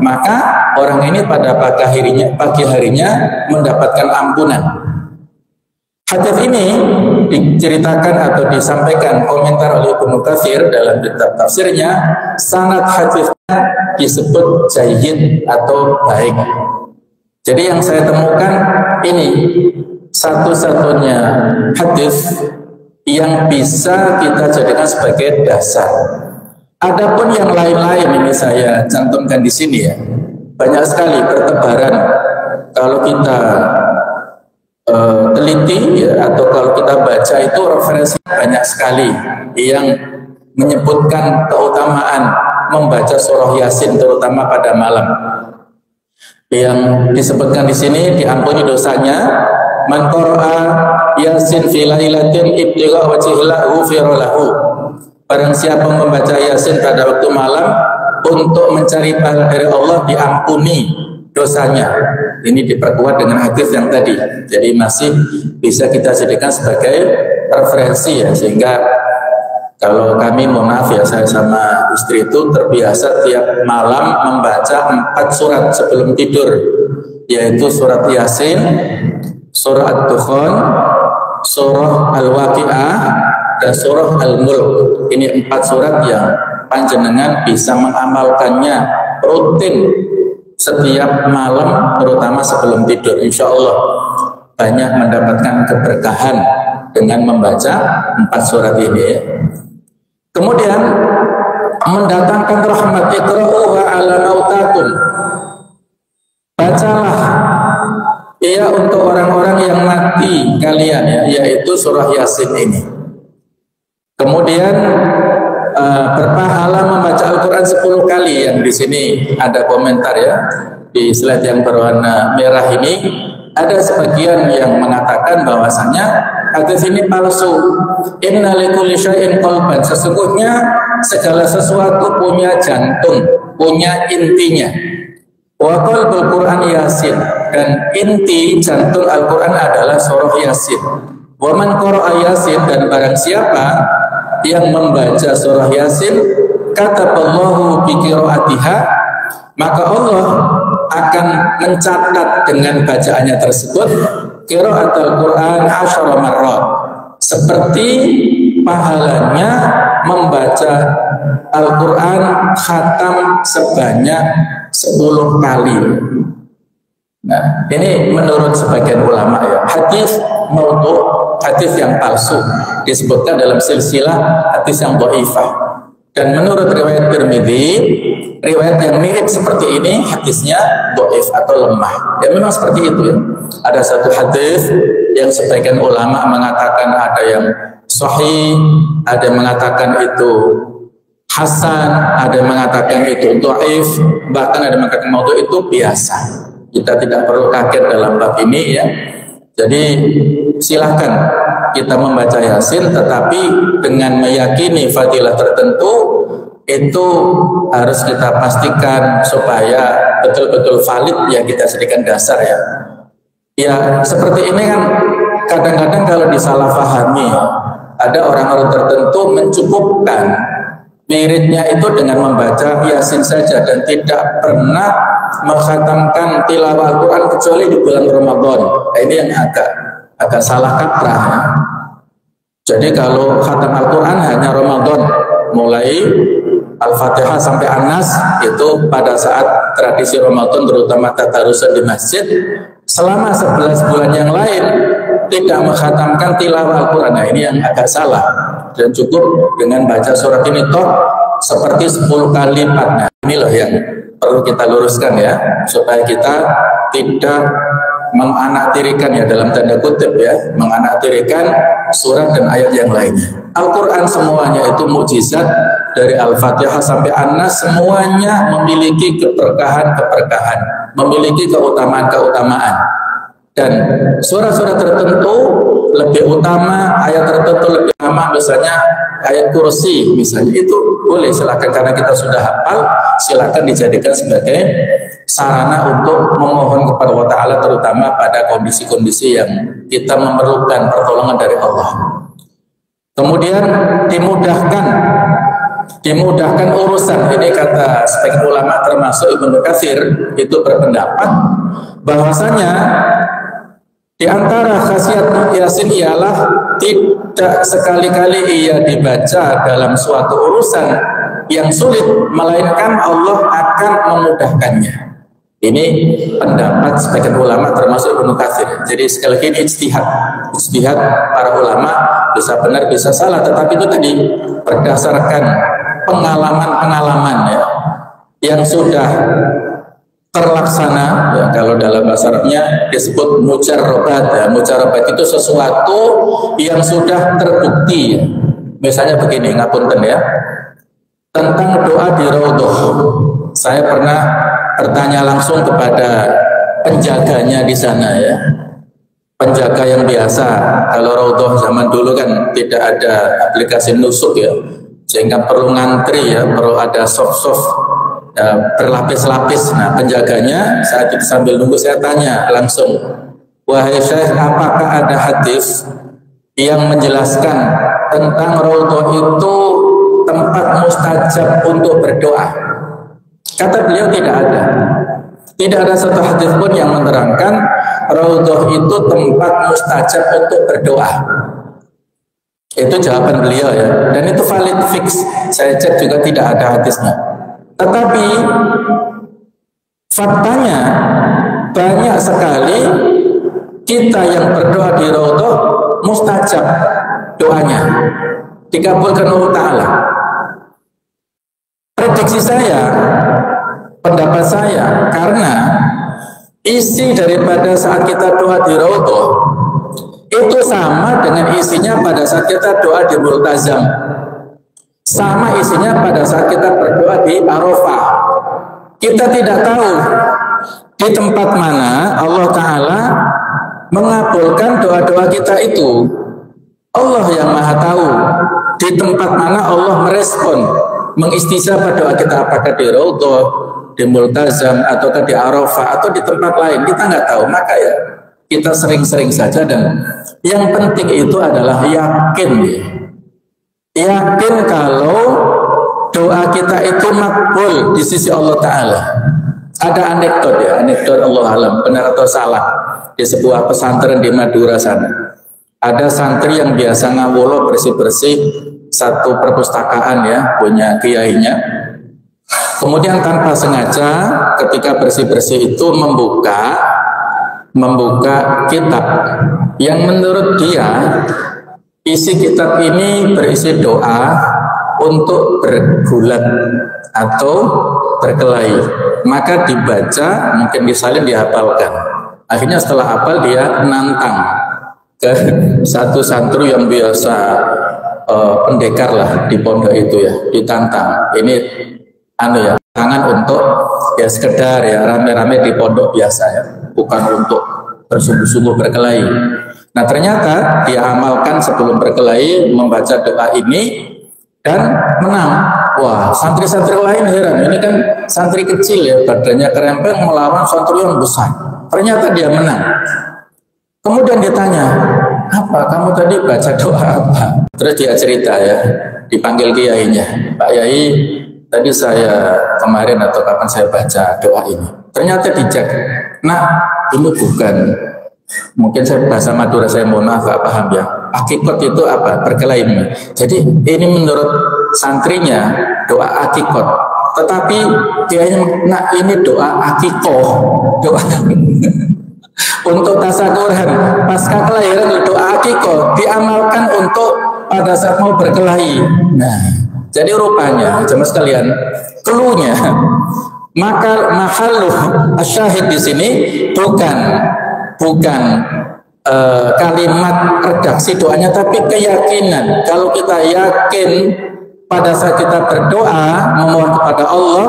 maka orang ini pada pagi harinya mendapatkan ampunan. Hadis ini diceritakan atau disampaikan komentar oleh Ibnu Katsir dalam kitab tafsirnya. Sanad hadisnya disebut jayyid atau baik. Jadi yang saya temukan ini satu-satunya hadis yang bisa kita jadikan sebagai dasar. Adapun yang lain-lain ini saya cantumkan di sini ya. Banyak sekali bertebaran. Kalau kita teliti ya, atau kalau kita baca itu referensi banyak sekali yang menyebutkan keutamaan membaca surah Yasin terutama pada malam. Yang disebutkan di sini diampuni dosanya. Man qara'a Yasin fi lailatin ibtigha wajhillah ghufira lahu. Barang siapa membaca Yasin pada waktu malam untuk mencari pahala dari Allah, diampuni dosanya. Ini diperkuat dengan hadis yang tadi. Jadi masih bisa kita jadikan sebagai referensi ya, sehingga kalau kami, mohon maaf ya, saya sama istri itu terbiasa tiap malam membaca 4 surat sebelum tidur, yaitu surat Yasin, surah Ad-Dukhan, surah Al-Waqi'ah, dan surah Al-Mulk. Ini 4 surat yang panjenengan bisa mengamalkannya rutin setiap malam, terutama sebelum tidur. Insya Allah banyak mendapatkan keberkahan dengan membaca 4 surat ini. Kemudian mendatangkan rahmat. Iqra'u ala mautakum. Bacalah ya untuk orang-orang yang mati kalian ya, yaitu surah Yasin ini. Kemudian berpahala membaca Al-Quran 10 kali. Yang di sini ada komentar ya, di slide yang berwarna merah ini ada sebagian yang mengatakan bahwasanya hadis ini palsu. Inna likulli syai'in qalban. Sesungguhnya segala sesuatu punya jantung, punya intinya. Wa qalbul Qur'an Yasin, dan inti jantung Al-Quran adalah surah Yasin. Wa man qara'a Yasin, dan barang siapa yang membaca surah Yasin, kataballahu bi qiraatiha, maka Allah akan mencatat dengan bacaannya tersebut qiraatul Quran 10 marrat, seperti pahalanya membaca Al-Quran khatam sebanyak 10 kali. Nah, ini menurut sebagian ulama ya, hadis maudhu, hadis yang palsu, disebutkan dalam silsilah hadis yang dhaifah. Dan menurut riwayat Tirmidzi, riwayat yang mirip seperti ini hadisnya dhaif atau lemah. Ya memang seperti itu ya. Ada satu hadis yang sebagian ulama mengatakan ada yang sahih, ada yang mengatakan itu hasan, ada yang mengatakan itu dhaif, bahkan ada yang mengatakan maudhu. Itu biasa. Kita tidak perlu kaget dalam bab ini ya. Jadi silahkan kita membaca Yasin, tetapi dengan meyakini fadilah tertentu itu harus kita pastikan supaya betul-betul valid ya, kita jadikan dasar ya. Ya seperti ini kan kadang-kadang kalau disalahfahami, ada orang-orang tertentu mencukupkan wiridnya itu dengan membaca Yasin saja dan tidak pernah mengkhatamkan tilawah Al-Quran kecuali di bulan Ramadan. Nah, ini yang agak salah kaprah ya. Jadi kalau khatam Al-Quran hanya Ramadan, mulai Al-Fatihah sampai An-Nas, itu pada saat tradisi Ramadan terutama tadarusan di masjid. Selama 11 bulan yang lain tidak mengkhatamkan tilawah Al-Quran. Nah, ini yang agak salah. Dan cukup dengan baca surat ini toh seperti 10 kali lipat. Nah, inilah yang perlu kita luruskan ya, supaya kita tidak menganaktirikan ya, dalam tanda kutip ya, menganaktirikan surat dan ayat yang lainnya. Al-Quran semuanya itu mukjizat, dari Al-Fatihah sampai An-Nas semuanya memiliki keberkahan-keberkahan, memiliki keutamaan-keutamaan. Dan surah-surah tertentu lebih utama, ayat tertentu lebih utama, misalnya ayat kursi misalnya, itu boleh silakan, karena kita sudah hafal, silakan dijadikan sebagai sarana untuk memohon kepada Allah Ta'ala, terutama pada kondisi-kondisi yang kita memerlukan pertolongan dari Allah. Kemudian dimudahkan urusan. Ini kata sebagian ulama termasuk Ibnu Katsir, itu berpendapat bahwasanya di antara khasiat Yasin ialah tidak sekali-kali ia dibaca dalam suatu urusan yang sulit, melainkan Allah akan memudahkannya. Ini pendapat sebagian ulama termasuk Ibnu Katsir. Jadi sekali lagi ini ijtihad para ulama, bisa benar bisa salah, tetapi itu tadi berdasarkan pengalaman-pengalaman ya, yang sudah terlaksana ya. Kalau dalam bahasa Arabnya disebut mujarrabat ya. Mujarrabat itu sesuatu yang sudah terbukti ya. Misalnya begini, ngapunten ya, tentang doa di Raudhah. Saya pernah bertanya langsung kepada penjaganya di sana ya, penjaga yang biasa. Kalau Raudhah zaman dulu kan tidak ada aplikasi nusuk ya, sehingga perlu ngantri ya, perlu ada soft berlapis-lapis. Nah, penjaganya saat itu sambil nunggu saya tanya langsung, wahai Syekh, apakah ada hadis yang menjelaskan tentang Raudhah itu tempat mustajab untuk berdoa? Kata beliau tidak ada. Tidak ada satu hadis pun yang menerangkan Raudhah itu tempat mustajab untuk berdoa. Itu jawaban beliau ya, dan itu valid, fix. Saya cek juga tidak ada hadisnya. Tetapi faktanya banyak sekali kita yang berdoa di Raudhah mustajab doanya, dikabulkan Allah Ta'ala. prediksi saya, pendapat saya, karena isi daripada saat kita doa di Raudhah itu sama dengan isinya pada saat kita doa di Multazam, sama isinya pada saat kita berdoa di Arafah. Kita tidak tahu di tempat mana Allah Ta'ala mengabulkan doa-doa kita itu. Allah yang maha tahu di tempat mana Allah merespon, mengistisabah doa kita, apakah di Raudhah, di Multazam, atau di Arafah, atau di tempat lain. Kita nggak tahu. Maka ya kita sering-sering saja, dan yang penting itu adalah yakin. Yakin kalau doa kita itu makbul di sisi Allah Ta'ala. Ada anekdot Allah alam, benar atau salah, di sebuah pesantren di Madura sana. Ada santri yang biasa ngawulo bersih-bersih satu perpustakaan ya, punya kiainya. Kemudian tanpa sengaja ketika bersih-bersih itu membuka kitab yang menurut dia isi kitab ini berisi doa untuk bergulat atau berkelahi. Maka dibaca, mungkin disalin, dihafalkan. Akhirnya setelah hafal dia nantang ke satu santri yang biasa pendekar lah di pondok itu ya, ditantang. Ini tangan untuk ya sekedar ya rame-rame di pondok biasa ya, bukan untuk bersungguh-sungguh berkelahi. Nah ternyata dia amalkan sebelum berkelahi membaca doa ini dan menang. Wah, santri-santri lain heran, ini kan santri kecil ya, badannya kerempeng melawan santri yang besar. Ternyata dia menang. Kemudian ditanya, apa kamu tadi baca doa apa? Terus dia cerita ya, dipanggil kiainya, Pak Yai, tadi saya kemarin atau kapan saya baca doa ini. Ternyata dicek, nah ini bukan, mungkin saya bahasa Madura saya mohon maaf gak paham ya. Akikot itu apa? Berkelahi. Jadi ini menurut santrinya doa akikot. Tetapi kiainya, nah ini doa akikoh, doa untuk tasakuran pasca kelahiran, doa akikoh diamalkan untuk pada saat mau berkelahi. Nah, jadi rupanya jemaah sekalian, cluenya maka mahallu asyahid di sini bukan kalimat redaksi doanya, tapi keyakinan. Kalau kita yakin pada saat kita berdoa memohon kepada Allah,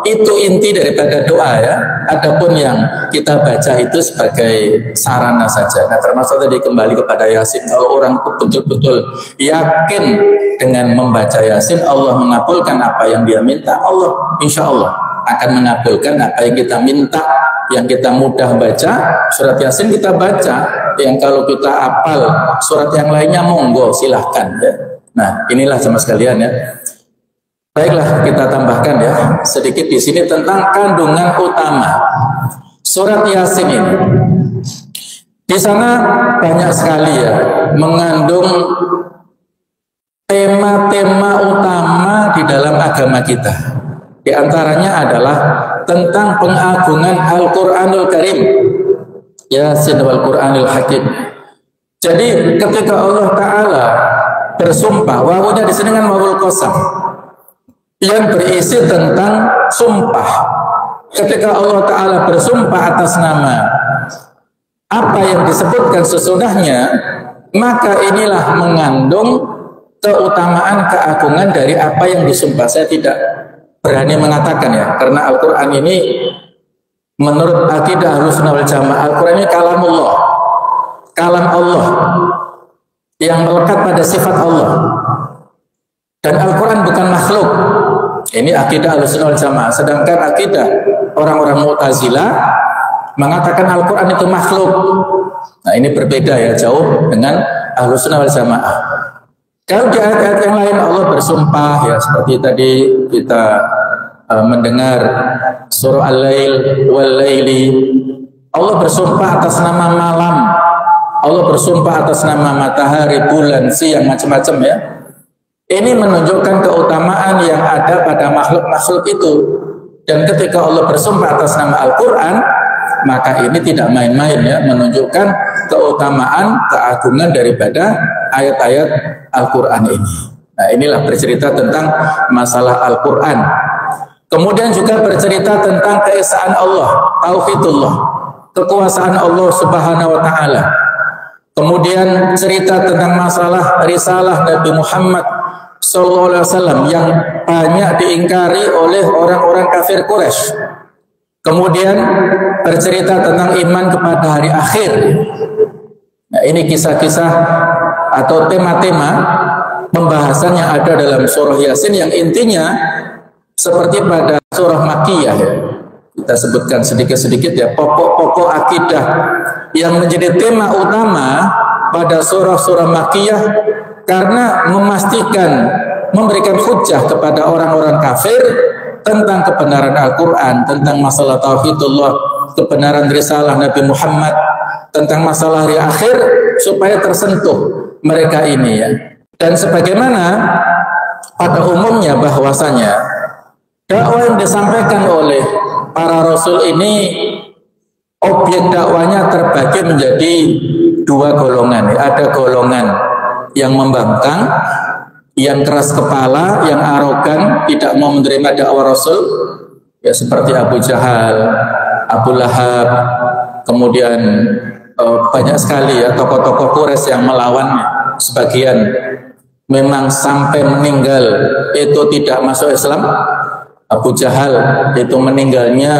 itu inti daripada doa ya. Adapun yang kita baca itu sebagai sarana saja. Nah termasuk tadi kembali kepada Yasin. Kalau orang betul-betul yakin dengan membaca Yasin, Allah mengabulkan apa yang dia minta. Allah insya Allah akan mengabulkan apa yang kita minta. Yang kita mudah baca surat Yasin kita baca, yang kalau kita hafal surat yang lainnya monggo silahkan ya. Nah inilah sama sekalian ya. Baiklah kita tambahkan ya sedikit di sini tentang kandungan utama surat Yasin ini. Di sana banyak sekali ya mengandung tema-tema utama di dalam agama kita. Di antaranya adalah tentang pengagungan Al-Quranul Karim, Yasin wal Quranil Hakim. Jadi ketika Allah Ta'ala bersumpah, wawunya di sini kan wawul qasam yang berisi tentang sumpah. Ketika Allah Ta'ala bersumpah atas nama apa yang disebutkan sesudahnya, maka inilah mengandung keutamaan, keagungan dari apa yang disumpah. Saya tidak berani mengatakan ya, karena Al-Quran ini menurut akidah Ahlussunnah wal Jamaah, Al-Quran ini kalamullah, kalam Allah yang melekat pada sifat Allah, dan Al-Quran bukan makhluk. Ini akidah Ahlussunnah wal Jamaah. Sedangkan akidah orang-orang Mu'tazilah mengatakan Al-Quran itu makhluk. Nah ini berbeda ya, jauh dengan Ahlussunnah wal Jamaah. Kalau di ayat-ayat yang lain Allah bersumpah ya, seperti tadi kita mendengar surah Al-Lail wal-Laili, Allah bersumpah atas nama malam, Allah bersumpah atas nama matahari, bulan, siang, macam-macam ya. Ini menunjukkan keutamaan yang ada pada makhluk-makhluk itu. Dan ketika Allah bersumpah atas nama Al-Quran, maka ini tidak main-main ya, menunjukkan keutamaan, keagungan daripada ayat-ayat Al-Quran ini. Nah inilah bercerita tentang masalah Al-Quran. Kemudian juga bercerita tentang keesaan Allah, tauhidullah, kekuasaan Allah Subhanahu wa taala. Kemudian cerita tentang masalah risalah Nabi Muhammad sallallahu alaihi wasallam yang banyak diingkari oleh orang-orang kafir Quraisy. Kemudian bercerita tentang iman kepada hari akhir. Nah, ini kisah-kisah atau tema-tema pembahasan yang ada dalam surah Yasin yang intinya seperti pada surah Makkiyah ya. Kita sebutkan sedikit-sedikit ya pokok-pokok akidah yang menjadi tema utama pada surah-surah Makkiyah karena memastikan memberikan hujjah kepada orang-orang kafir tentang kebenaran Al-Quran, tentang masalah tauhidullah, kebenaran risalah Nabi Muhammad, tentang masalah hari akhir supaya tersentuh mereka ini ya. Dan sebagaimana pada umumnya bahwasanya dakwah yang disampaikan oleh para rasul ini objek dakwanya terbagi menjadi dua golongan. Ada golongan yang membangkang, yang keras kepala, yang arogan, tidak mau menerima dakwah Rasul, ya seperti Abu Jahal, Abu Lahab, kemudian banyak sekali ya tokoh-tokoh Quraisy yang melawannya. Sebagian memang sampai meninggal itu tidak masuk Islam. Abu Jahal itu meninggalnya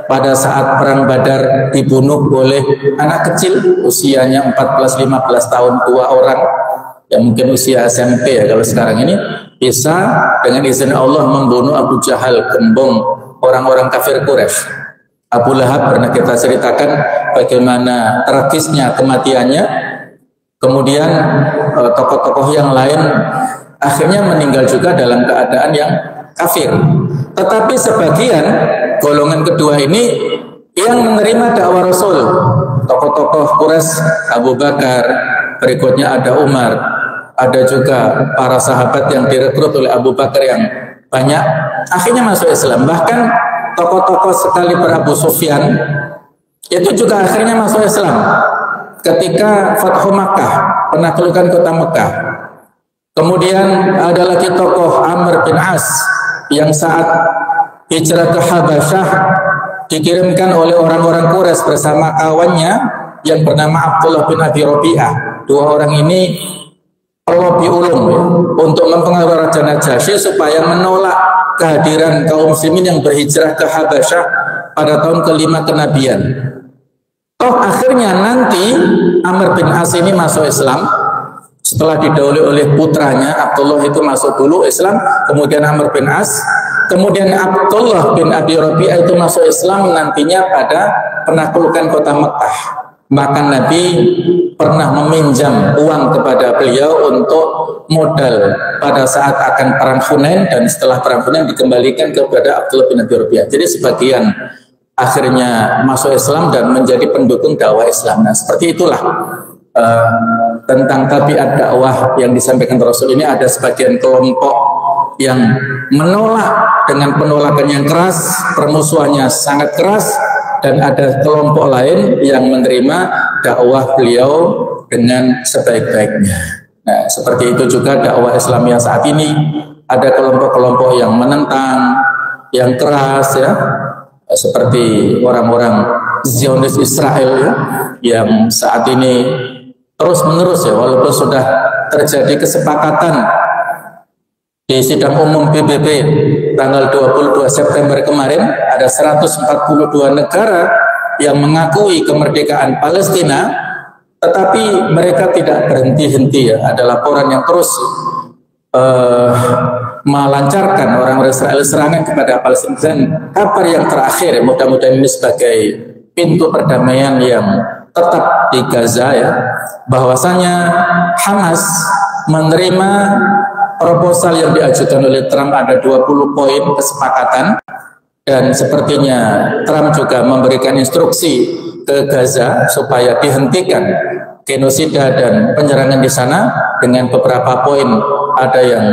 pada saat perang Badar, dibunuh oleh anak kecil usianya 14-15 tahun, dua orang yang mungkin usia SMP ya kalau sekarang ini, bisa dengan izin Allah membunuh Abu Jahal, gembong orang-orang kafir Quraisy. Abu Lahab pernah kita ceritakan bagaimana tragisnya kematiannya. Kemudian tokoh-tokoh yang lain akhirnya meninggal juga dalam keadaan yang kafir. Tetapi sebagian golongan kedua ini yang menerima dakwah Rasul, tokoh-tokoh Quraisy, Abu Bakar, berikutnya ada Umar, ada juga para sahabat yang direkrut oleh Abu Bakar yang banyak akhirnya masuk Islam. Bahkan tokoh-tokoh sekali Abu Sufyan itu juga akhirnya masuk Islam ketika Fathu Makkah, penaklukan kota Mekah. Kemudian ada lagi tokoh Amr bin As yang saat hijrah ke Habasyah dikirimkan oleh orang-orang Quraisy bersama kawannya yang bernama Abdullah bin Abi Rabi'ah. Dua orang ini Robi Ulum ya, untuk mempengaruhi Raja Najasyi supaya menolak kehadiran kaum muslimin yang berhijrah ke Habasyah pada tahun kelima kenabian. Toh akhirnya nanti Amr bin As ini masuk Islam setelah didahului oleh putranya Abdullah, itu masuk dulu Islam, kemudian Amr bin As, kemudian Abdullah bin Abi Rabi'ah itu masuk Islam nantinya pada penaklukan kota Mekah. Maka Nabi pernah meminjam uang kepada beliau untuk modal pada saat akan perang Hunain, dan setelah perang Hunain dikembalikan kepada Abdullah bin Abi Rabi'ah. Jadi sebagian akhirnya masuk Islam dan menjadi pendukung dakwah Islam. Nah, seperti itulah tentang tabiat dakwah yang disampaikan Rasul ini. Ada sebagian kelompok yang menolak dengan penolakan yang keras, permusuhannya sangat keras, dan ada kelompok lain yang menerima dakwah beliau dengan sebaik-baiknya. Nah, seperti itu juga dakwah Islamiyah saat ini. Ada kelompok-kelompok yang menentang, yang keras ya, seperti orang-orang Zionis Israel ya, yang saat ini terus-menerus ya, walaupun sudah terjadi kesepakatan di sidang umum PBB tanggal 22 September kemarin, ada 142 negara yang mengakui kemerdekaan Palestina, tetapi mereka tidak berhenti-henti ya. Ada laporan yang terus melancarkan orang-orang Israel serangan kepada Palestina. Dan kabar yang terakhir, mudah-mudahan ini sebagai pintu perdamaian yang tetap di Gaza ya, bahwasanya Hamas menerima proposal yang diajukan oleh Trump. Ada 20 poin kesepakatan, dan sepertinya Trump juga memberikan instruksi ke Gaza supaya dihentikan genosida dan penyerangan di sana dengan beberapa poin. Ada yang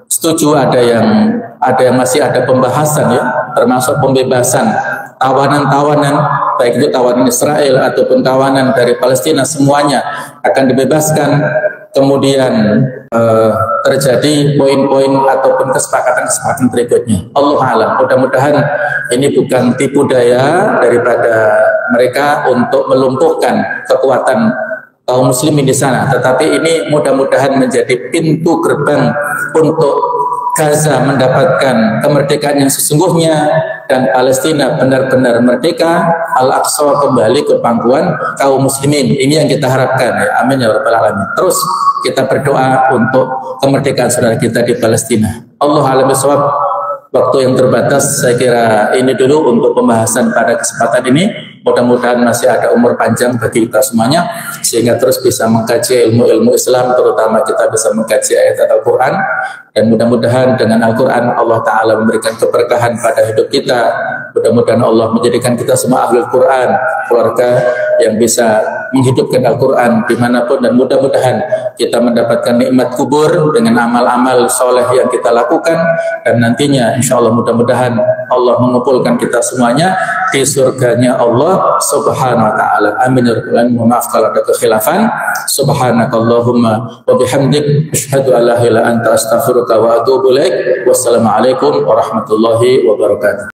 setuju, ada yang masih ada pembahasan ya, termasuk pembebasan tawanan-tawanan, baik itu tawanan Israel ataupun tawanan dari Palestina, semuanya akan dibebaskan. kemudian terjadi poin-poin ataupun kesepakatan-kesepakatan berikutnya. Allah alam. Mudah-mudahan ini bukan tipu daya daripada mereka untuk melumpuhkan kekuatan kaum muslimin di sana, tetapi ini mudah-mudahan menjadi pintu gerbang untuk Gaza mendapatkan kemerdekaan yang sesungguhnya dan Palestina benar-benar merdeka, Al-Aqsa kembali ke pangkuan kaum muslimin. Ini yang kita harapkan ya. Amin ya rabbal alamin. Terus kita berdoa untuk kemerdekaan saudara kita di Palestina. Allah alam bisawab. Waktu yang terbatas, saya kira ini dulu untuk pembahasan pada kesempatan ini. Mudah-mudahan masih ada umur panjang bagi kita semuanya, sehingga terus bisa mengkaji ilmu-ilmu Islam, terutama kita bisa mengkaji ayat Al-Quran. Dan mudah-mudahan dengan Al-Quran Allah Ta'ala memberikan keberkahan pada hidup kita. Mudah-mudahan Allah menjadikan kita semua ahli Al-Quran, keluarga yang bisa menghidupkan Al-Quran dimanapun, dan mudah-mudahan kita mendapatkan nikmat kubur dengan amal-amal soleh yang kita lakukan, dan nantinya insya Allah mudah-mudahan Allah mengumpulkan kita semuanya di surganya Allah Subhanahu wa Ta'ala. Amin ya rabbal alamin. Maaf kalau ada kekhilafan. Subhanakallahumma wa bihamdik asyhadu an la ilaha illa anta astaghfiruka wa atubu ilaik. Wassalamualaikum warahmatullahi wabarakatuh.